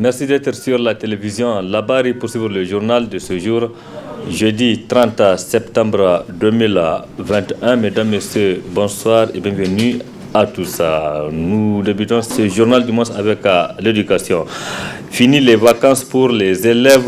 Merci d'être sur la télévision Labari pour suivre le journal de ce jour, jeudi 30 septembre 2021. Mesdames, Messieurs, bonsoir et bienvenue à tous. Nous débutons ce journal du mois avec l'éducation. Fini les vacances pour les élèves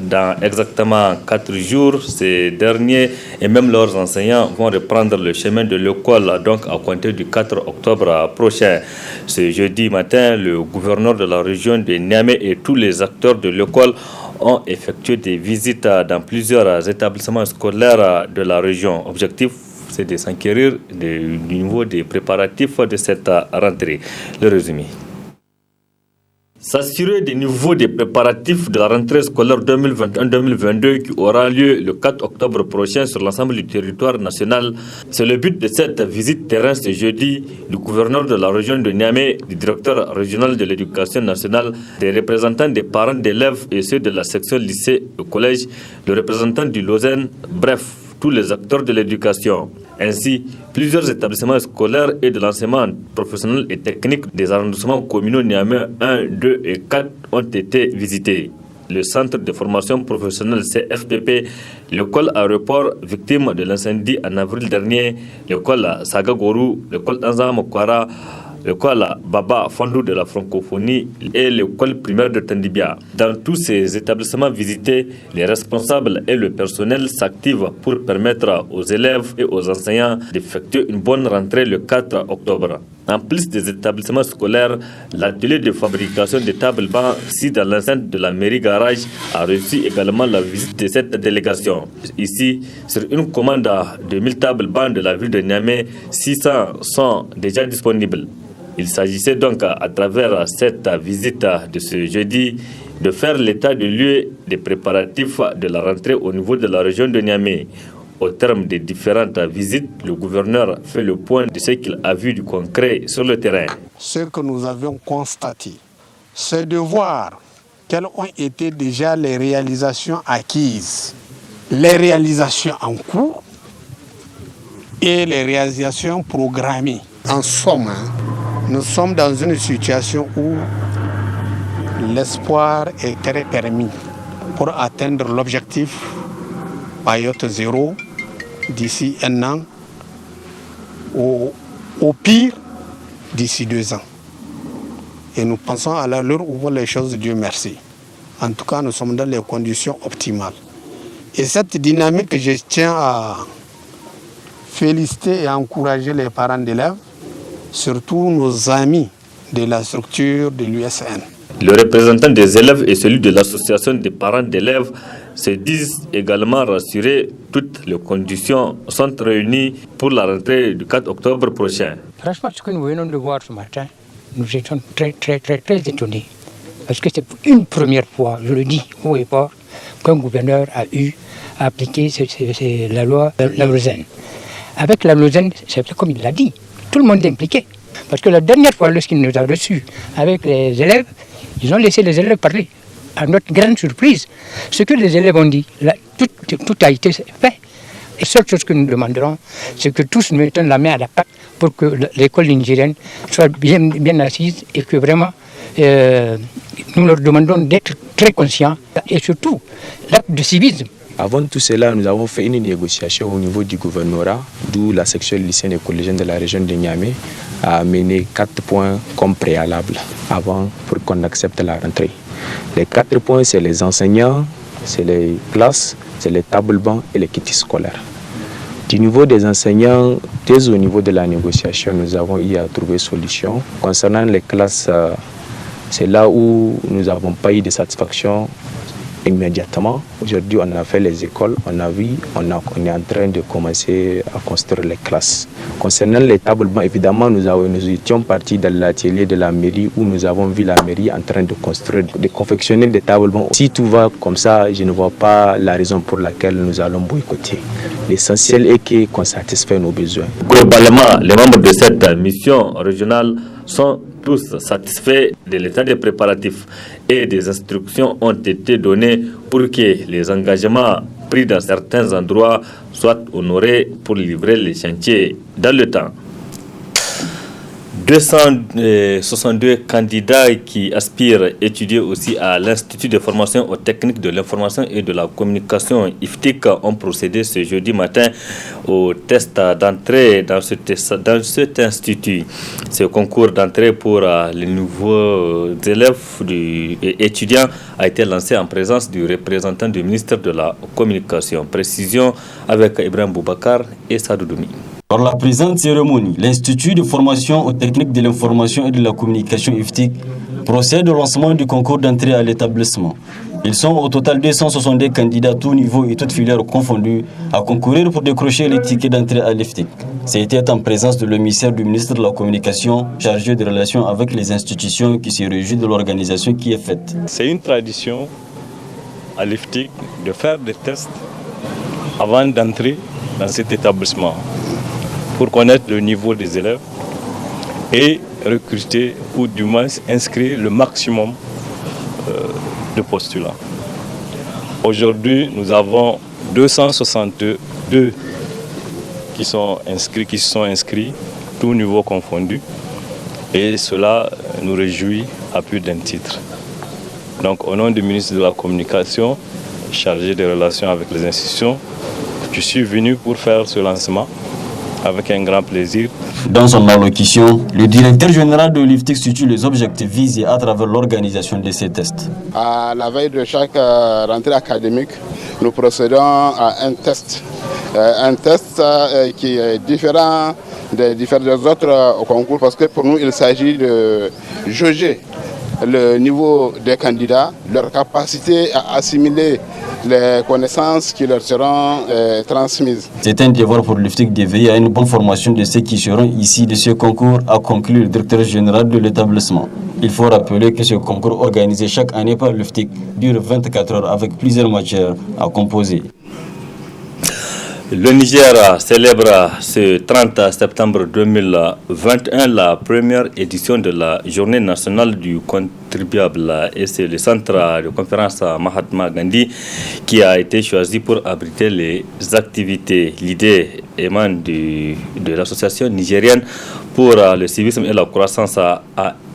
dans exactement 4 jours. Ces derniers et même leurs enseignants vont reprendre le chemin de l'école donc à compter du 4 octobre prochain. Ce jeudi matin, le gouverneur de la région de Niamey et tous les acteurs de l'école ont effectué des visites dans plusieurs établissements scolaires de la région. Objectif, c'est de s'enquérir du niveau des préparatifs de cette rentrée. Le résumé. S'assurer du niveau des préparatifs de la rentrée scolaire 2021-2022 qui aura lieu le 4 octobre prochain sur l'ensemble du territoire national. C'est le but de cette visite terrain ce jeudi du gouverneur de la région de Niamey, du directeur régional de l'éducation nationale, des représentants des parents d'élèves et ceux de la section lycée et collège, le représentant du Lausanne, bref, tous les acteurs de l'éducation. Ainsi, plusieurs établissements scolaires et de l'enseignement professionnel et technique des arrondissements communaux Niamey 1, 2 et 4 ont été visités. Le centre de formation professionnelle CFPP, l'école aéroport victime de l'incendie en avril dernier, l'école Sagagourou, l'école Anza Mokwara, l'école Baba Fandou de la francophonie et l'école primaire de Tendibia. Dans tous ces établissements visités, les responsables et le personnel s'activent pour permettre aux élèves et aux enseignants d'effectuer une bonne rentrée le 4 octobre. En plus des établissements scolaires, l'atelier de fabrication des tables-bancs ici dans l'enceinte de la mairie garage a reçu également la visite de cette délégation. Ici, sur une commande de 1000 tables-bancs de la ville de Niamey, 600 sont déjà disponibles. Il s'agissait donc à travers cette visite de ce jeudi de faire l'état de lieu des préparatifs de la rentrée au niveau de la région de Niamey. Au terme des différentes visites, le gouverneur fait le point de ce qu'il a vu du concret sur le terrain. Ce que nous avions constaté, c'est de voir quelles ont été déjà les réalisations acquises, les réalisations en cours et les réalisations programmées. En somme, nous sommes dans une situation où l'espoir est très permis pour atteindre l'objectif Payotte zéro d'ici 1 an, au pire d'ici 2 ans. Et nous pensons à l'heure où vont les choses, Dieu merci. En tout cas, nous sommes dans les conditions optimales. Et cette dynamique, je tiens à féliciter et à encourager les parents d'élèves, surtout nos amis de la structure de l'USN. Le représentant des élèves et celui de l'association des parents d'élèves se disent également rassurés. Toutes les conditions sont réunies pour la rentrée du 4 octobre prochain. Franchement, ce que nous venons de voir ce matin, nous étions très étonnés. Parce que c'est une première fois, je le dis haut et fort, qu'un gouverneur a eu à appliquer la loi la Lausanne. Avec la Lausanne, c'est comme il l'a dit, tout le monde est impliqué. Parce que la dernière fois, lorsqu'il nous a reçus avec les élèves, ils ont laissé les élèves parler. À notre grande surprise, ce que les élèves ont dit, là, tout a été fait. La seule chose que nous demanderons, c'est que tous nous mettons la main à la pâte pour que l'école nigérienne soit bien assise et que vraiment nous leur demandons d'être très conscients et surtout l'acte de civisme. Avant tout cela, nous avons fait une négociation au niveau du gouvernorat, d'où la section lycéenne et collégienne de la région de Niamey a amené 4 points comme préalable avant pour qu'on accepte la rentrée. Les 4 points, c'est les enseignants, c'est les classes, c'est les tables-bancs et les kits scolaires. Du niveau des enseignants, dès au niveau de la négociation, nous avons eu à trouver solution. Concernant les classes, c'est là où nous n'avons pas eu de satisfaction immédiatement. Aujourd'hui, on a fait les écoles, on a vu, on est en train de commencer à construire les classes. Concernant les tables-bancs, évidemment, nous étions partis dans l'atelier de la mairie où nous avons vu la mairie en train de construire, de confectionner des tables-bancs. Si tout va comme ça, je ne vois pas la raison pour laquelle nous allons boycotter. L'essentiel est qu'on satisfait nos besoins. Globalement, les membres de cette mission régionale sont tous satisfaits de l'état des préparatifs et des instructions ont été données pour que les engagements pris dans certains endroits soient honorés pour livrer les chantiers dans le temps. 262 candidats qui aspirent étudier aussi à l'Institut de formation aux techniques de l'information et de la communication IFTIC ont procédé ce jeudi matin au test d'entrée dans cet institut. Ce concours d'entrée pour les nouveaux élèves et étudiants a été lancé en présence du représentant du ministère de la Communication. Précision avec Ibrahim Boubacar et Sadou Doumi. Par la présente cérémonie, l'Institut de formation aux techniques de l'information et de la communication IFTIC procède au lancement du concours d'entrée à l'établissement. Ils sont au total 262 candidats tous niveaux et toutes filières confondues à concourir pour décrocher les tickets d'entrée à l'IFTIC. C'était en présence de l'émissaire du ministre de la Communication chargé des relations avec les institutions qui se réjouit de l'organisation qui est faite. C'est une tradition à l'IFTIC de faire des tests avant d'entrer dans cet établissement, pour connaître le niveau des élèves et recruter ou du moins inscrire le maximum de postulants. Aujourd'hui, nous avons 262 qui sont inscrits, tous niveaux confondus, et cela nous réjouit à plus d'un titre. Donc au nom du ministre de la Communication, chargé des relations avec les institutions, je suis venu pour faire ce lancement avec un grand plaisir. Dans son allocution, le directeur général de l'IFTIC situe les objectifs visés à travers l'organisation de ces tests. À la veille de chaque rentrée académique, nous procédons à un test qui est différent des autres concours parce que pour nous, il s'agit de jauger le niveau des candidats, leur capacité à assimiler les connaissances qui leur seront transmises. C'est un devoir pour l'IFTIC de veiller à une bonne formation de ceux qui seront ici de ce concours, a conclu le directeur général de l'établissement. Il faut rappeler que ce concours organisé chaque année par l'IFTIC dure 24 heures avec plusieurs matières à composer. Le Niger célèbre ce 30 septembre 2021 la première édition de la Journée nationale du contribuable et c'est le centre de conférence Mahatma Gandhi qui a été choisi pour abriter les activités. L'idée émane de l'association nigérienne pour le civisme et la croissance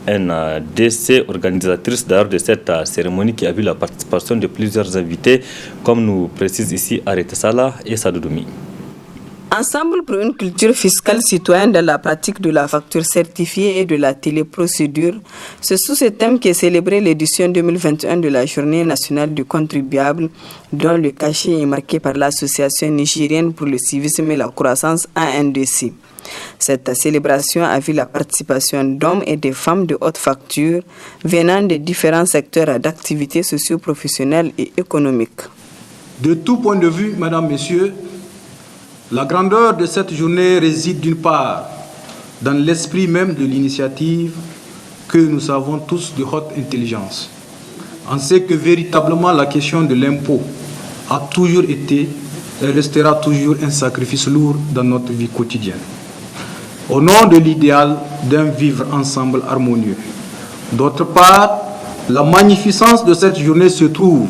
ANDC, organisatrice d'ailleurs de cette cérémonie qui a vu la participation de plusieurs invités, comme nous précise ici Arete Sala et Sadoudoumi. Ensemble pour une culture fiscale citoyenne dans la pratique de la facture certifiée et de la téléprocédure, c'est sous ce thème qu'est célébrée l'édition 2021 de la Journée nationale du contribuable, dont le cachet est marqué par l'Association nigérienne pour le civisme et la croissance ANDC. Cette célébration a vu la participation d'hommes et de femmes de haute facture venant de différents secteurs d'activité socio-professionnelle et économique. De tout point de vue, Madame, Messieurs, la grandeur de cette journée réside d'une part dans l'esprit même de l'initiative que nous savons tous de haute intelligence. On sait que véritablement la question de l'impôt a toujours été et restera toujours un sacrifice lourd dans notre vie quotidienne. Au nom de l'idéal d'un vivre ensemble harmonieux. D'autre part, la magnificence de cette journée se trouve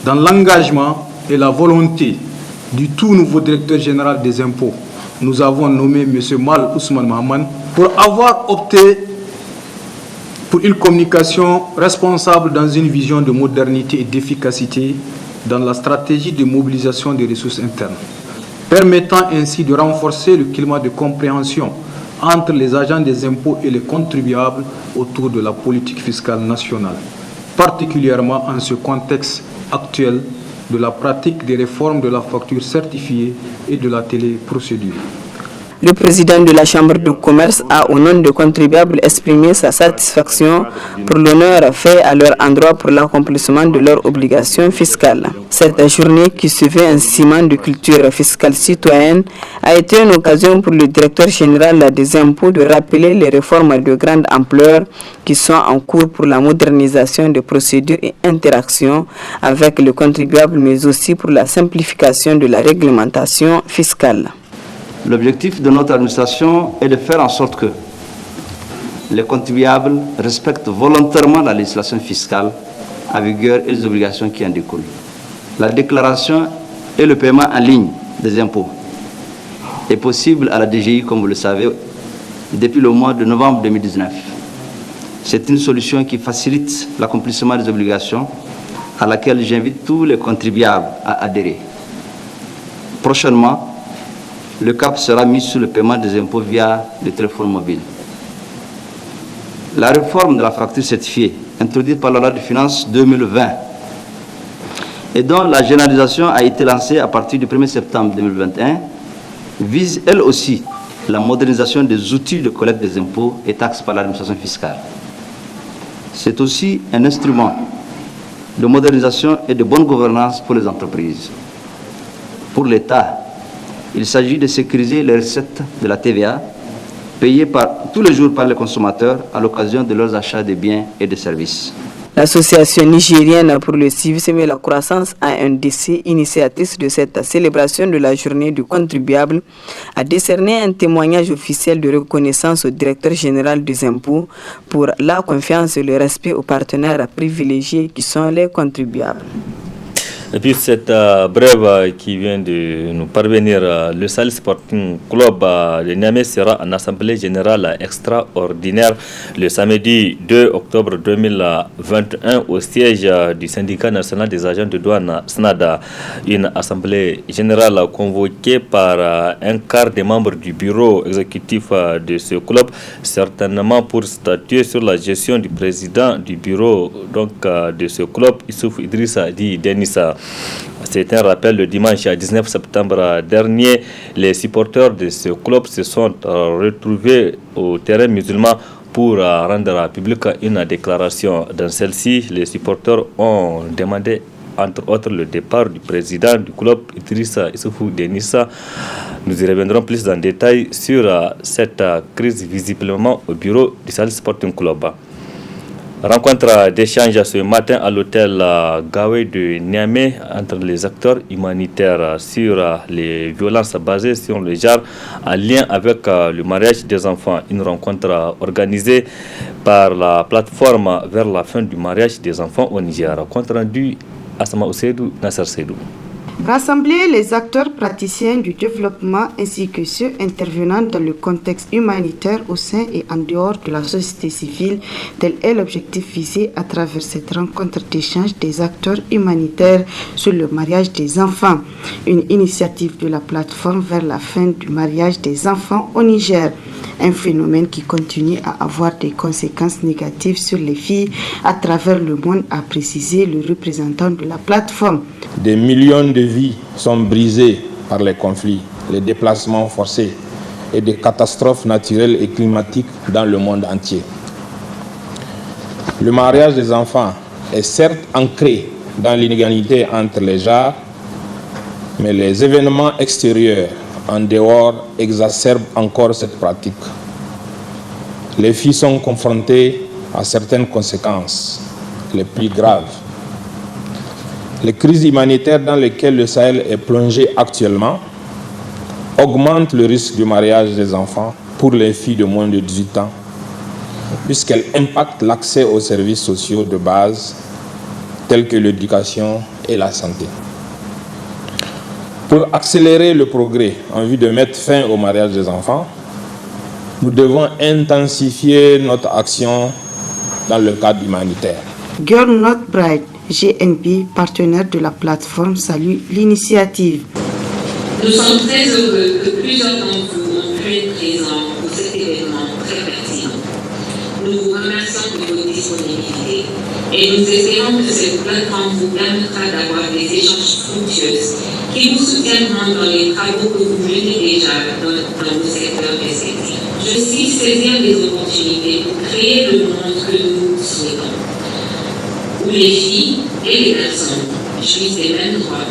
dans l'engagement et la volonté du tout nouveau directeur général des impôts. Nous avons nommé M. Mal Ousmane Mahaman pour avoir opté pour une communication responsable dans une vision de modernité et d'efficacité dans la stratégie de mobilisation des ressources internes, permettant ainsi de renforcer le climat de compréhension entre les agents des impôts et les contribuables autour de la politique fiscale nationale, particulièrement en ce contexte actuel de la pratique des réformes de la facture certifiée et de la téléprocédure. Le président de la Chambre de commerce a, au nom des contribuables, exprimé sa satisfaction pour l'honneur fait à leur endroit pour l'accomplissement de leurs obligations fiscales. Cette journée, qui se veut un ciment de culture fiscale citoyenne, a été une occasion pour le directeur général des impôts de rappeler les réformes de grande ampleur qui sont en cours pour la modernisation des procédures et interactions avec le contribuable, mais aussi pour la simplification de la réglementation fiscale. L'objectif de notre administration est de faire en sorte que les contribuables respectent volontairement la législation fiscale en vigueur et les obligations qui en découlent. La déclaration et le paiement en ligne des impôts est possible à la DGI, comme vous le savez, depuis le mois de novembre 2019. C'est une solution qui facilite l'accomplissement des obligations à laquelle j'invite tous les contribuables à adhérer. Prochainement, le cap sera mis sur le paiement des impôts via le téléphone mobile. La réforme de la facture certifiée, introduite par la loi de finances 2020, et dont la généralisation a été lancée à partir du 1er septembre 2021, vise elle aussi la modernisation des outils de collecte des impôts et taxes par l'administration fiscale. C'est aussi un instrument de modernisation et de bonne gouvernance pour les entreprises. Pour l'État, il s'agit de sécuriser les recettes de la TVA payées tous les jours par les consommateurs à l'occasion de leurs achats de biens et de services. L'Association nigérienne pour le civisme et la croissance ANDC, initiatrice de cette célébration de la journée du contribuable, a décerné un témoignage officiel de reconnaissance au directeur général des impôts pour la confiance et le respect aux partenaires privilégiés qui sont les contribuables. Et puis cette brève qui vient de nous parvenir, le Sahel Sporting Club de Niamey sera en assemblée générale extraordinaire le samedi 2 octobre 2021 au siège du syndicat national des agents de douane SNADA. Une assemblée générale convoquée par un quart des membres du bureau exécutif de ce club, certainement pour statuer sur la gestion du président du bureau de ce club, Issouf Idrissa Di Denissa. C'est un rappel, le dimanche 19 septembre dernier, les supporters de ce club se sont retrouvés au terrain musulman pour rendre publique une déclaration. Dans celle-ci, les supporters ont demandé entre autres le départ du président du club, Idrissa Issoufou Denissa. Nous y reviendrons plus en détail sur cette crise visiblement au bureau du Sahel Sporting Club. Rencontre d'échange ce matin à l'hôtel Gawé de Niamey entre les acteurs humanitaires sur les violences basées sur le genre en lien avec le mariage des enfants. Une rencontre organisée par la plateforme vers la fin du mariage des enfants au Niger. Compte rendu Asma Ousseidou, Nasser Seydou. Rassembler les acteurs praticiens du développement ainsi que ceux intervenant dans le contexte humanitaire au sein et en dehors de la société civile, tel est l'objectif visé à travers cette rencontre d'échange des acteurs humanitaires sur le mariage des enfants, une initiative de la plateforme vers la fin du mariage des enfants au Niger, un phénomène qui continue à avoir des conséquences négatives sur les filles à travers le monde, a précisé le représentant de la plateforme. Des millions de vies sont brisées par les conflits, les déplacements forcés et des catastrophes naturelles et climatiques dans le monde entier. Le mariage des enfants est certes ancré dans l'inégalité entre les genres, mais les événements extérieurs en dehors exacerbent encore cette pratique. Les filles sont confrontées à certaines conséquences les plus graves. Les crises humanitaires dans lesquelles le Sahel est plongé actuellement augmentent le risque du mariage des enfants pour les filles de moins de 18 ans, puisqu'elles impactent l'accès aux services sociaux de base tels que l'éducation et la santé. Pour accélérer le progrès en vue de mettre fin au mariage des enfants, nous devons intensifier notre action dans le cadre humanitaire. Girl Not Bride, GNB, partenaire de la plateforme, salue l'initiative. Nous sommes très heureux que plusieurs d'entre vous ont pu être présents pour cet événement très pertinent. Nous vous remercions de votre disponibilité et nous espérons que cette plateforme vous permettra d'avoir des échanges fructueux qui vous soutiendront dans les travaux que vous menez déjà dans vos secteurs respectifs. Je sais saisir les opportunités pour créer le monde que nous souhaitons, où les filles et les garçons jouissent des mêmes droits,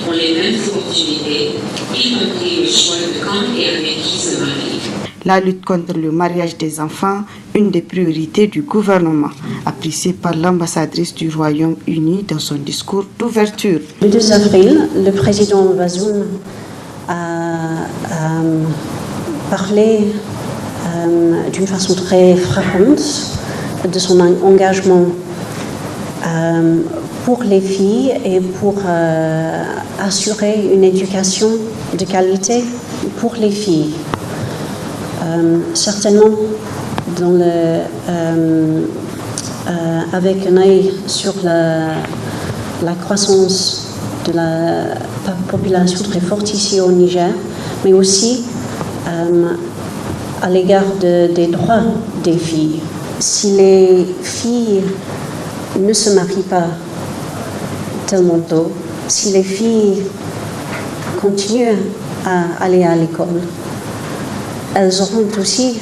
ont les mêmes opportunités, y compris le choix de quand et avec qui se marier. La lutte contre le mariage des enfants, une des priorités du gouvernement, appréciée par l'ambassadrice du Royaume-Uni dans son discours d'ouverture. Le 2 avril, le président Bazoum a parlé d'une façon très frappante de son engagement pour les filles et pour assurer une éducation de qualité pour les filles. certainement avec un œil sur la croissance de la population très forte ici au Niger, mais aussi à l'égard des droits des filles. Si les filles ne se marient pas tellement tôt, si les filles continuent à aller à l'école, elles auront aussi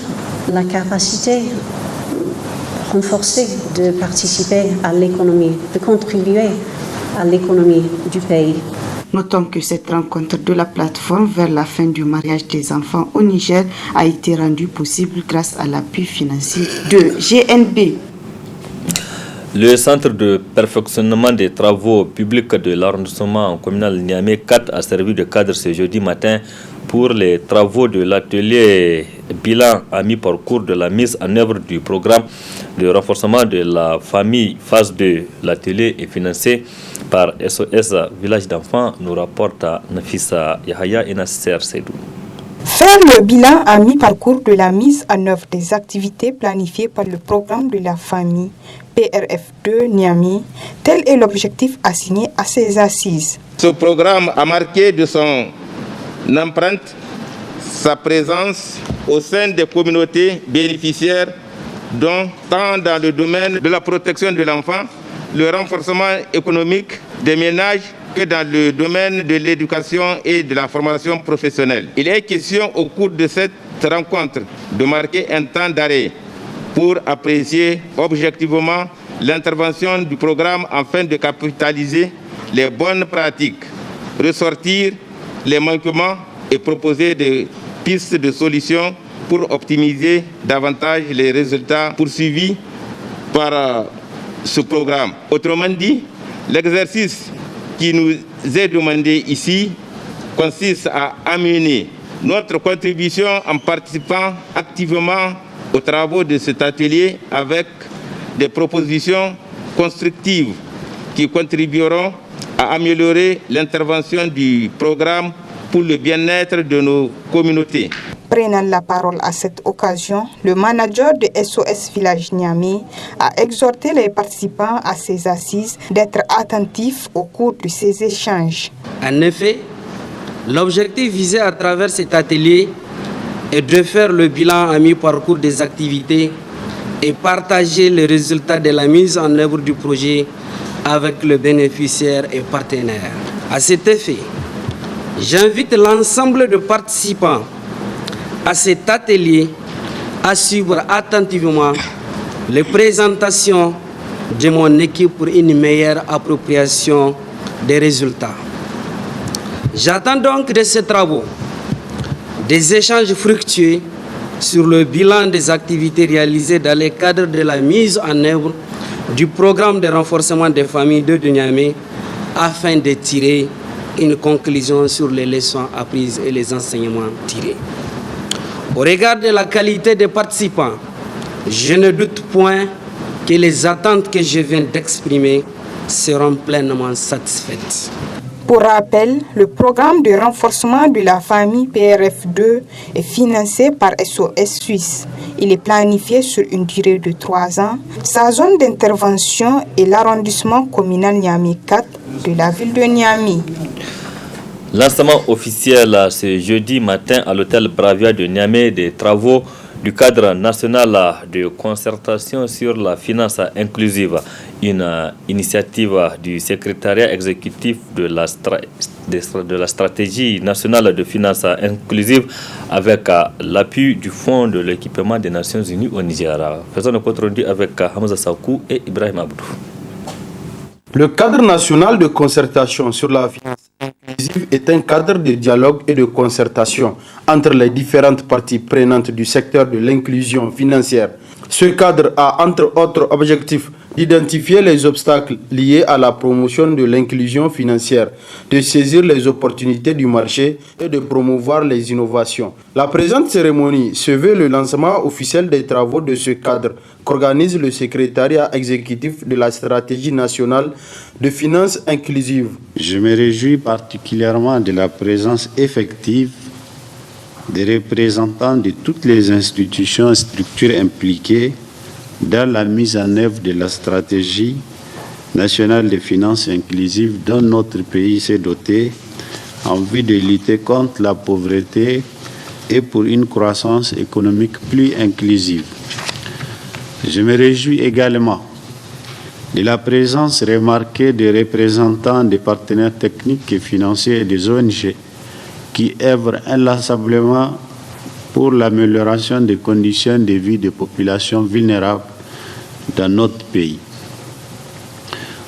la capacité renforcée de participer à l'économie, de contribuer à l'économie du pays. Notons que cette rencontre de la plateforme vers la fin du mariage des enfants au Niger a été rendue possible grâce à l'appui financier de GNB. Le centre de perfectionnement des travaux publics de l'arrondissement communal Niamey 4 a servi de cadre ce jeudi matin pour les travaux de l'atelier bilan à mi-parcours de la mise en œuvre du programme de renforcement de la famille phase 2. L'atelier est financé par SOS Village d'enfants, nous rapporte Nafisa Yahaya et Nasser Seydou. Faire le bilan à mi-parcours de la mise en œuvre des activités planifiées par le programme de la famille PRF2 Niamey, tel est l'objectif assigné à ces assises. Ce programme a marqué de son empreinte sa présence au sein des communautés bénéficiaires, dont tant dans le domaine de la protection de l'enfant, le renforcement économique des ménages, que dans le domaine de l'éducation et de la formation professionnelle. Il est question au cours de cette rencontre de marquer un temps d'arrêt pour apprécier objectivement l'intervention du programme afin de capitaliser les bonnes pratiques, ressortir les manquements et proposer des pistes de solutions pour optimiser davantage les résultats poursuivis par ce programme. Autrement dit, l'exercice qui nous est demandé ici consiste à amener notre contribution en participant activement aux travaux de cet atelier avec des propositions constructives qui contribueront à améliorer l'intervention du programme pour le bien-être de nos communautés. Prenant la parole à cette occasion, le manager de SOS Village Niamey a exhorté les participants à ces assises d'être attentifs au cours de ces échanges. En effet, l'objectif visé à travers cet atelier est de faire le bilan à mi-parcours des activités et partager les résultats de la mise en œuvre du projet avec le bénéficiaire et partenaire. À cet effet, j'invite l'ensemble des participants à cet atelier à suivre attentivement les présentations de mon équipe pour une meilleure appropriation des résultats. J'attends donc de ces travaux des échanges fructueux sur le bilan des activités réalisées dans le cadre de la mise en œuvre du programme de renforcement des familles de Niamey afin de tirer une conclusion sur les leçons apprises et les enseignements tirés. Au regard de la qualité des participants, je ne doute point que les attentes que je viens d'exprimer seront pleinement satisfaites. Pour rappel, le programme de renforcement de la famille PRF2 est financé par SOS Suisse. Il est planifié sur une durée de 3 ans. Sa zone d'intervention est l'arrondissement communal Niamey 4 de la ville de Niamey. Lancement officiel ce jeudi matin à l'hôtel Bravia de Niamey des travaux du cadre national de concertation sur la finance inclusive, une initiative du secrétariat exécutif de la stratégie nationale de finance inclusive avec l'appui du Fonds de l'équipement des Nations Unies au Niger. Faisons le compte rendu avec Hamza Sakou et Ibrahim Abdou. Le cadre national de concertation sur la finance inclusive est un cadre de dialogue et de concertation entre les différentes parties prenantes du secteur de l'inclusion financière. Ce cadre a entre autres objectifs d'identifier les obstacles liés à la promotion de l'inclusion financière, de saisir les opportunités du marché et de promouvoir les innovations. La présente cérémonie se veut le lancement officiel des travaux de ce cadre qu'organise le secrétariat exécutif de la stratégie nationale de finances inclusives. Je me réjouis particulièrement de la présence effective des représentants de toutes les institutions et structures impliquées dans la mise en œuvre de la stratégie nationale de finances inclusives dont notre pays s'est doté en vue de lutter contre la pauvreté et pour une croissance économique plus inclusive. Je me réjouis également de la présence remarquée des représentants des partenaires techniques et financiers et des ONG qui œuvrent inlassablement pour l'amélioration des conditions de vie des populations vulnérables dans notre pays.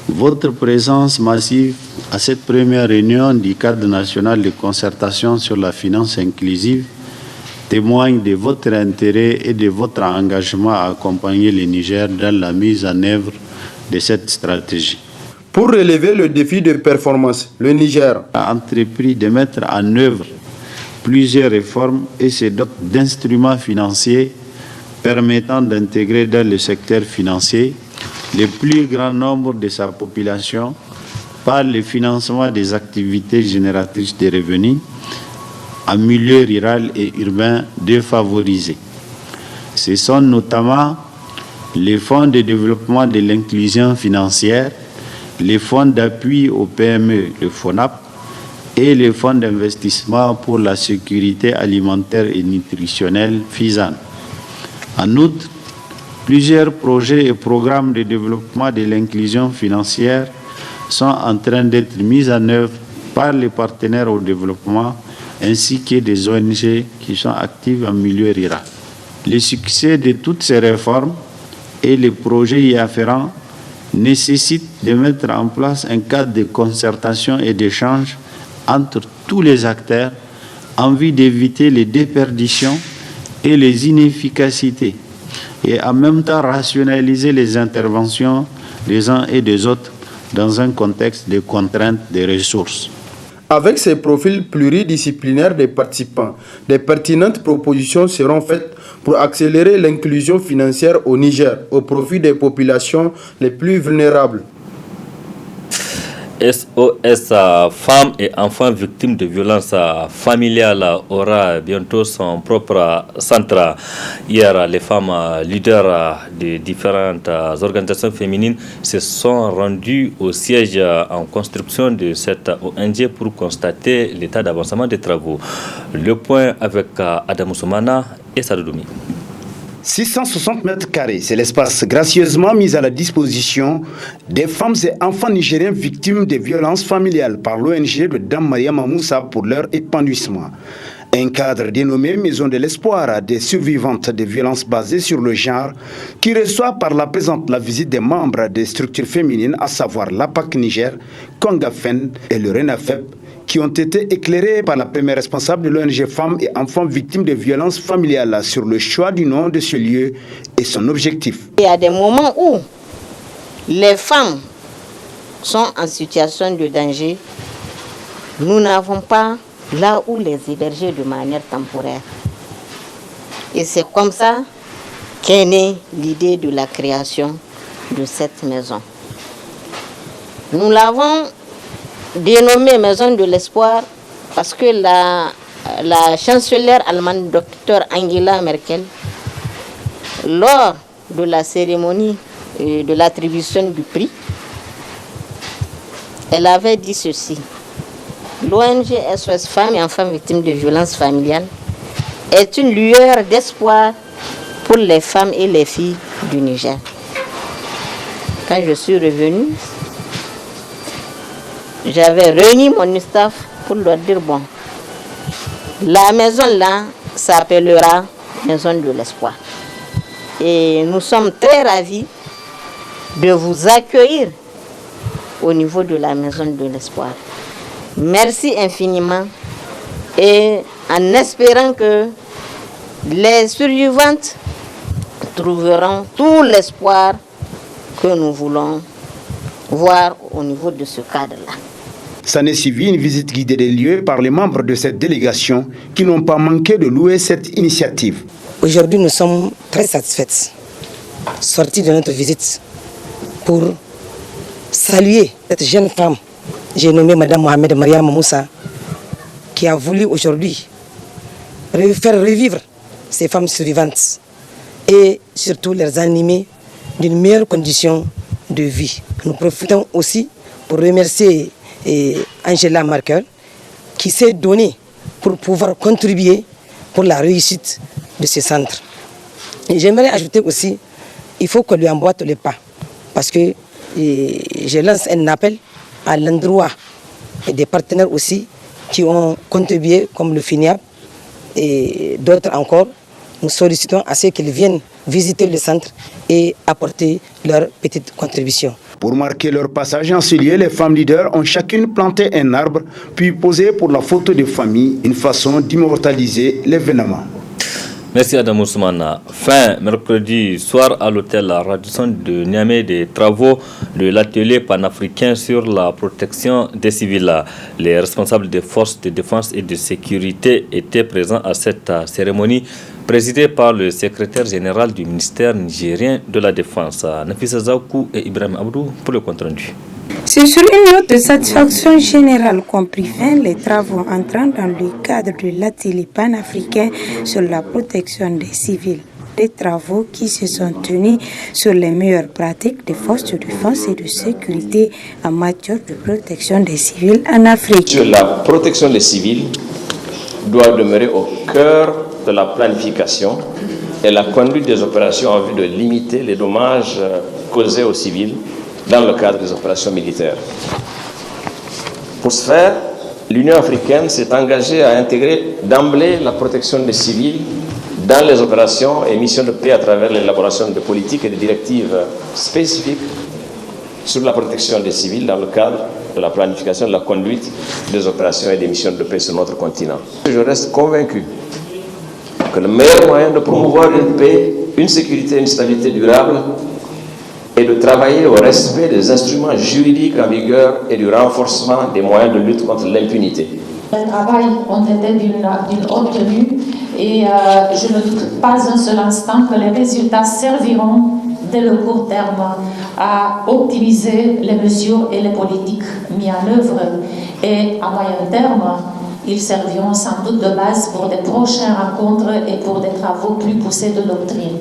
Votre présence massive à cette première réunion du cadre national de concertation sur la finance inclusive témoigne de votre intérêt et de votre engagement à accompagner le Niger dans la mise en œuvre de cette stratégie. Pour relever le défi de performance, le Niger a entrepris de mettre en œuvre plusieurs réformes et se dote d'instruments financiers permettant d'intégrer dans le secteur financier le plus grand nombre de sa population par le financement des activités génératrices de revenus en milieu rural et urbain défavorisés. Ce sont notamment les fonds de développement de l'inclusion financière, les fonds d'appui aux PME, le FONAP, et les fonds d'investissement pour la sécurité alimentaire et nutritionnelle, FISAN. En outre, plusieurs projets et programmes de développement de l'inclusion financière sont en train d'être mis en œuvre par les partenaires au développement ainsi que des ONG qui sont actives en milieu rural. Le succès de toutes ces réformes et les projets y afférents nécessitent de mettre en place un cadre de concertation et d'échange entre tous les acteurs en vue d'éviter les déperditions et les inefficacités et en même temps rationaliser les interventions des uns et des autres dans un contexte de contrainte des ressources. Avec ces profils pluridisciplinaires des participants, des pertinentes propositions seront faites pour accélérer l'inclusion financière au Niger au profit des populations les plus vulnérables. SOS Femmes et enfants victimes de violences familiales aura bientôt son propre centre. Hier, les femmes leaders de différentes organisations féminines se sont rendues au siège en construction de cette ONG pour constater l'état d'avancement des travaux. Le point avec Adam Soumana et Sadoumi. 660 mètres carrés, c'est l'espace gracieusement mis à la disposition des femmes et enfants nigériens victimes de violences familiales par l'ONG de Dame Mariama Moussa pour leur épanouissement. Un cadre dénommé Maison de l'Espoir des survivantes de violences basées sur le genre qui reçoit par la présente la visite des membres des structures féminines, à savoir l'APAC Niger, Kongafen et le RENAFEP, qui ont été éclairés par la première responsable de l'ONG Femmes et Enfants Victimes de Violences Familiales sur le choix du nom de ce lieu et son objectif. Il y a des moments où les femmes sont en situation de danger. Nous n'avons pas là où les héberger de manière temporaire. Et c'est comme ça qu'est née l'idée de la création de cette maison. Nous l'avons dénommée Maison de l'Espoir parce que la chancelière allemande, Dr Angela Merkel, lors de la cérémonie de l'attribution du prix, elle avait dit ceci: l'ONG SOS Femmes et Enfants Victimes de Violences Familiales est une lueur d'espoir pour les femmes et les filles du Niger. Quand je suis revenue, j'avais réuni mon staff pour leur dire, bon, la maison là s'appellera Maison de l'Espoir. Et nous sommes très ravis de vous accueillir au niveau de la Maison de l'Espoir. Merci infiniment et en espérant que les survivantes trouveront tout l'espoir que nous voulons voir au niveau de ce cadre-là. Ça n'est suivi une visite guidée des lieux par les membres de cette délégation qui n'ont pas manqué de louer cette initiative. Aujourd'hui, nous sommes très satisfaites, sortis de notre visite, pour saluer cette jeune femme, j'ai nommé Madame Mohamed Mariama Moussa, qui a voulu aujourd'hui faire revivre ces femmes survivantes et surtout les animer d'une meilleure condition de vie. Nous profitons aussi pour remercier Angela Merkel qui s'est donnée pour pouvoir contribuer pour la réussite de ce centre. Et j'aimerais ajouter aussi, il faut qu'on lui emboîte le pas parce que je lance un appel à l'endroit des partenaires aussi qui ont contribué comme le FINIAP et d'autres encore. Nous sollicitons à ceux qu'ils viennent visiter le centre et apporter leur petite contribution. Pour marquer leur passage en ce lieu, les femmes leaders ont chacune planté un arbre puis posé pour la photo de famille, une façon d'immortaliser l'événement. Merci Adam Ousmane. Fin mercredi soir à l'hôtel Radisson de Niamey des travaux de l'atelier panafricain sur la protection des civils. Les responsables des forces de défense et de sécurité étaient présents à cette cérémonie présidée par le secrétaire général du ministère nigérien de la Défense, Nafisa Zaoukou et Ibrahim Abdou pour le compte-rendu. C'est sur une note de satisfaction générale qu'ont pris fin les travaux entrant dans le cadre de l'atelier panafricain sur la protection des civils. Des travaux qui se sont tenus sur les meilleures pratiques des forces de défense et de sécurité en matière de protection des civils en Afrique. Sur la protection des civils doit demeurer au cœur de la planification et la conduite des opérations en vue de limiter les dommages causés aux civils dans le cadre des opérations militaires. Pour ce faire, l'Union africaine s'est engagée à intégrer d'emblée la protection des civils dans les opérations et missions de paix à travers l'élaboration de politiques et de directives spécifiques sur la protection des civils dans le cadre de la planification de la conduite des opérations et des missions de paix sur notre continent. Je reste convaincu que le meilleur moyen de promouvoir une paix, une sécurité et une stabilité durable est de travailler au respect des instruments juridiques en vigueur et du renforcement des moyens de lutte contre l'impunité. Les travaux ont été d'une haute tenue et je ne doute pas un seul instant que les résultats serviront dès le court terme à optimiser les mesures et les politiques mises en œuvre et à moyen terme, ils serviront sans doute de base pour des prochaines rencontres et pour des travaux plus poussés de doctrine.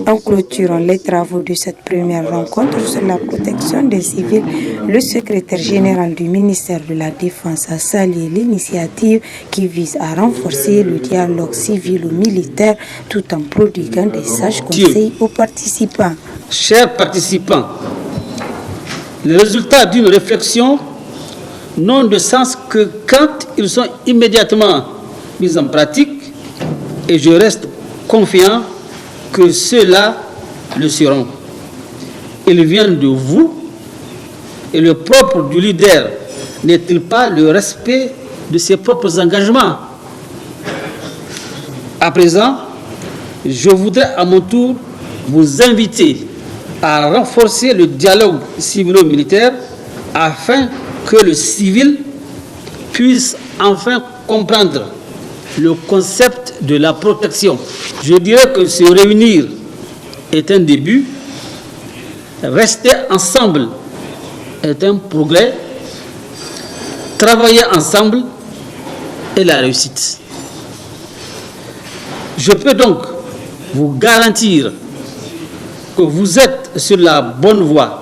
En clôturant les travaux de cette première rencontre sur la protection des civils, le secrétaire général du ministère de la Défense a salué l'initiative qui vise à renforcer le dialogue civilo-militaire tout en prodiguant des sages conseils aux participants. Chers participants, le résultat d'une réflexion n'ont de sens que quand ils sont immédiatement mis en pratique et je reste confiant que ceux-là le seront. Ils viennent de vous et le propre du leader n'est-il pas le respect de ses propres engagements? À présent, je voudrais à mon tour vous inviter à renforcer le dialogue civilo-militaire afin que le civil puisse enfin comprendre le concept de la protection. Je dirais que se réunir est un début, rester ensemble est un progrès, travailler ensemble est la réussite. Je peux donc vous garantir que vous êtes sur la bonne voie.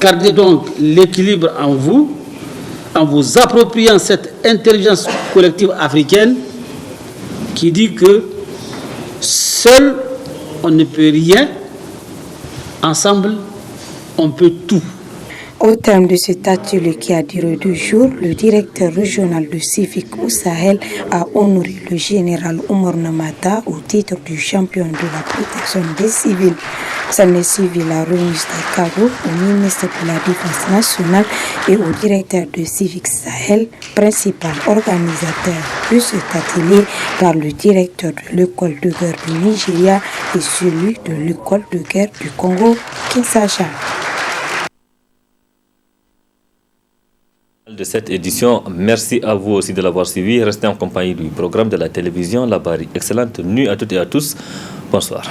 Gardez donc l'équilibre en vous appropriant cette intelligence collective africaine qui dit que seul on ne peut rien, ensemble on peut tout. Au terme de cet atelier qui a duré 2 jours, le directeur régional de Civic au Sahel a honoré le général Omar Namata au titre du champion de la protection des civils. S'en est suivi la remise des cadeaux au ministre de la Défense nationale et au directeur de Civic Sahel, principal organisateur de cet atelier par le directeur de l'école de guerre du Nigeria et celui de l'école de guerre du Congo, Kinshasa. De cette édition, merci à vous aussi de l'avoir suivi. Restez en compagnie du programme de la télévision La Barre. Excellente nuit à toutes et à tous. Bonsoir.